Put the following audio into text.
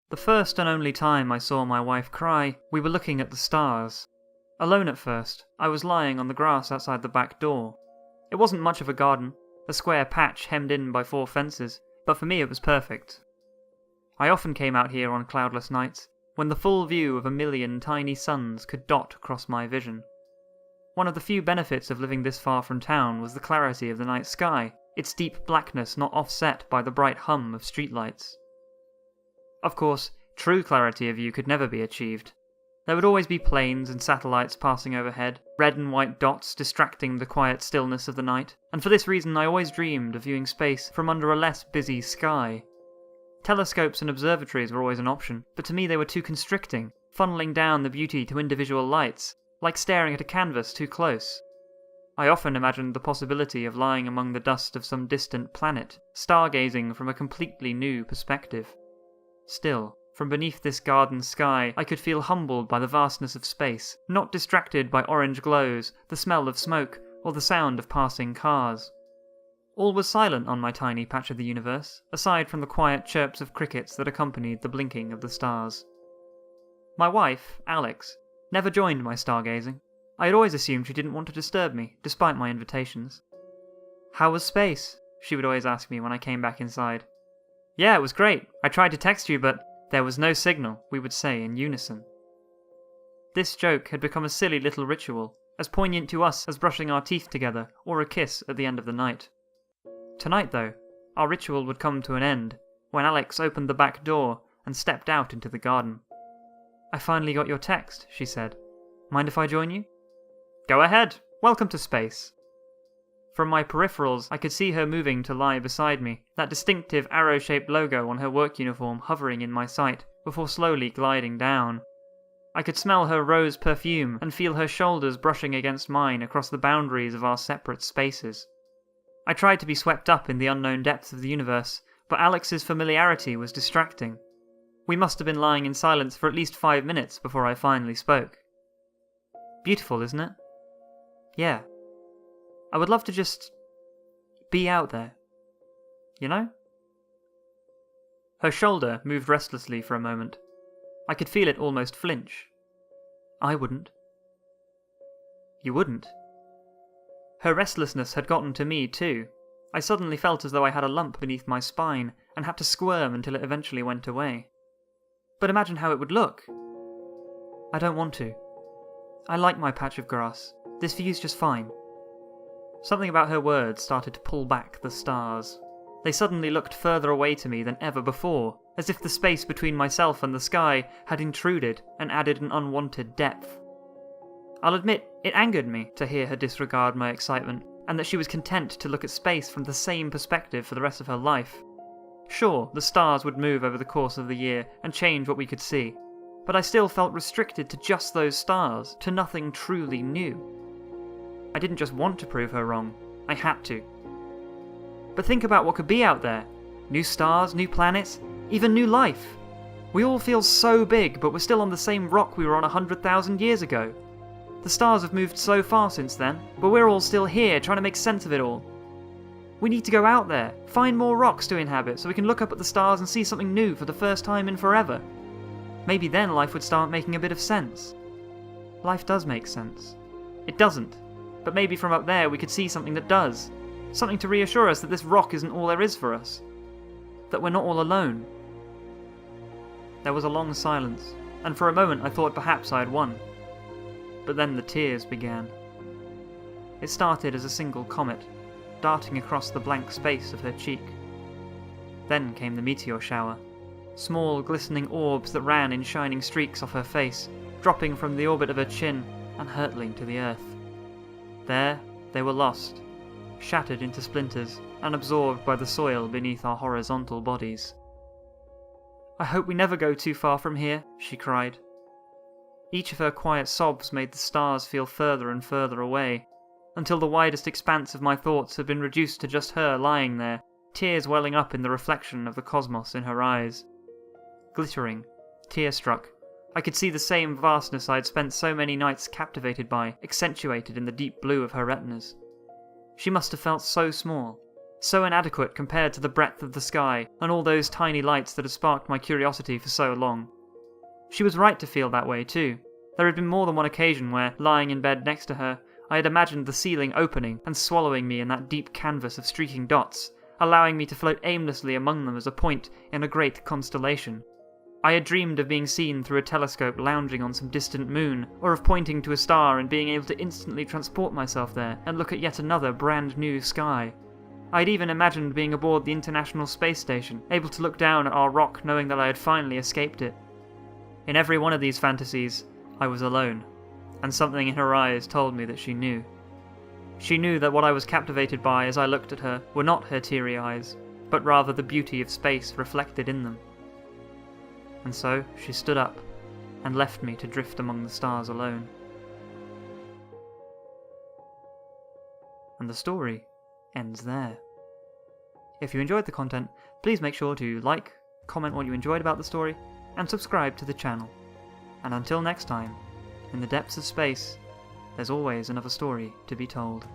The first and only time I saw my wife cry, we were looking at the stars. Alone at first, I was lying on the grass outside the back door. It wasn't much of a garden, a square patch hemmed in by 4 fences, but for me it was perfect. I often came out here on cloudless nights, when the full view of a million tiny suns could dot across my vision. One of the few benefits of living this far from town was the clarity of the night sky, its deep blackness not offset by the bright hum of streetlights. Of course, true clarity of view could never be achieved. There would always be planes and satellites passing overhead, red and white dots distracting the quiet stillness of the night, and for this reason I always dreamed of viewing space from under a less busy sky. Telescopes and observatories were always an option, but to me they were too constricting, funneling down the beauty to individual lights, like staring at a canvas too close. I often imagined the possibility of lying among the dust of some distant planet, stargazing from a completely new perspective. Still, from beneath this garden sky, I could feel humbled by the vastness of space, not distracted by orange glows, the smell of smoke, or the sound of passing cars. All was silent on my tiny patch of the universe, aside from the quiet chirps of crickets that accompanied the blinking of the stars. My wife, Alex, never joined my stargazing. I had always assumed she didn't want to disturb me, despite my invitations. "How was space?" she would always ask me when I came back inside. "Yeah, it was great. I tried to text you, but there was no signal," we would say in unison. This joke had become a silly little ritual, as poignant to us as brushing our teeth together or a kiss at the end of the night. Tonight, though, our ritual would come to an end, when Alex opened the back door and stepped out into the garden. "I finally got your text," she said. "Mind if I join you?" "Go ahead. Welcome to space." From my peripherals, I could see her moving to lie beside me, that distinctive arrow-shaped logo on her work uniform hovering in my sight, before slowly gliding down. I could smell her rose perfume and feel her shoulders brushing against mine across the boundaries of our separate spaces. I tried to be swept up in the unknown depths of the universe, but Alex's familiarity was distracting. We must have been lying in silence for at least 5 minutes before I finally spoke. "Beautiful, isn't it?" "Yeah. I would love to just be out there. You know?" Her shoulder moved restlessly for a moment. I could feel it almost flinch. "I wouldn't." "You wouldn't?" Her restlessness had gotten to me too. I suddenly felt as though I had a lump beneath my spine and had to squirm until it eventually went away. "But imagine how it would look." "I don't want to. I like my patch of grass. This view's just fine." Something about her words started to pull back the stars. They suddenly looked further away to me than ever before, as if the space between myself and the sky had intruded and added an unwanted depth. I'll admit, it angered me to hear her disregard my excitement, and that she was content to look at space from the same perspective for the rest of her life. Sure, the stars would move over the course of the year and change what we could see, but I still felt restricted to just those stars, to nothing truly new. I didn't just want to prove her wrong, I had to. But think about what could be out there. New stars, new planets, even new life. We all feel so big, but we're still on the same rock we were on 100,000 years ago. The stars have moved so far since then, but we're all still here trying to make sense of it all. We need to go out there, find more rocks to inhabit so we can look up at the stars and see something new for the first time in forever. Maybe then life would start making a bit of sense. Life does make sense. It doesn't, but maybe from up there we could see something that does. Something to reassure us that this rock isn't all there is for us. That we're not all alone. There was a long silence, and for a moment I thought perhaps I had won. But then the tears began. It started as a single comet, darting across the blank space of her cheek. Then came the meteor shower, small glistening orbs that ran in shining streaks off her face, dropping from the orbit of her chin and hurtling to the earth. There they were lost, shattered into splinters and absorbed by the soil beneath our horizontal bodies. "I hope we never go too far from here," she cried. Each of her quiet sobs made the stars feel further and further away, until the widest expanse of my thoughts had been reduced to just her lying there, tears welling up in the reflection of the cosmos in her eyes. Glittering, tearstruck, I could see the same vastness I had spent so many nights captivated by, accentuated in the deep blue of her retinas. She must have felt so small, so inadequate compared to the breadth of the sky and all those tiny lights that had sparked my curiosity for so long. She was right to feel that way too. There had been more than one occasion where, lying in bed next to her, I had imagined the ceiling opening and swallowing me in that deep canvas of streaking dots, allowing me to float aimlessly among them as a point in a great constellation. I had dreamed of being seen through a telescope lounging on some distant moon, or of pointing to a star and being able to instantly transport myself there and look at yet another brand new sky. I had even imagined being aboard the International Space Station, able to look down at our rock knowing that I had finally escaped it. In every one of these fantasies, I was alone, and something in her eyes told me that she knew. She knew that what I was captivated by as I looked at her were not her teary eyes, but rather the beauty of space reflected in them. And so she stood up and left me to drift among the stars alone. And the story ends there. If you enjoyed the content, please make sure to like, comment what you enjoyed about the story, and subscribe to the channel. And until next time, in the depths of space, there's always another story to be told.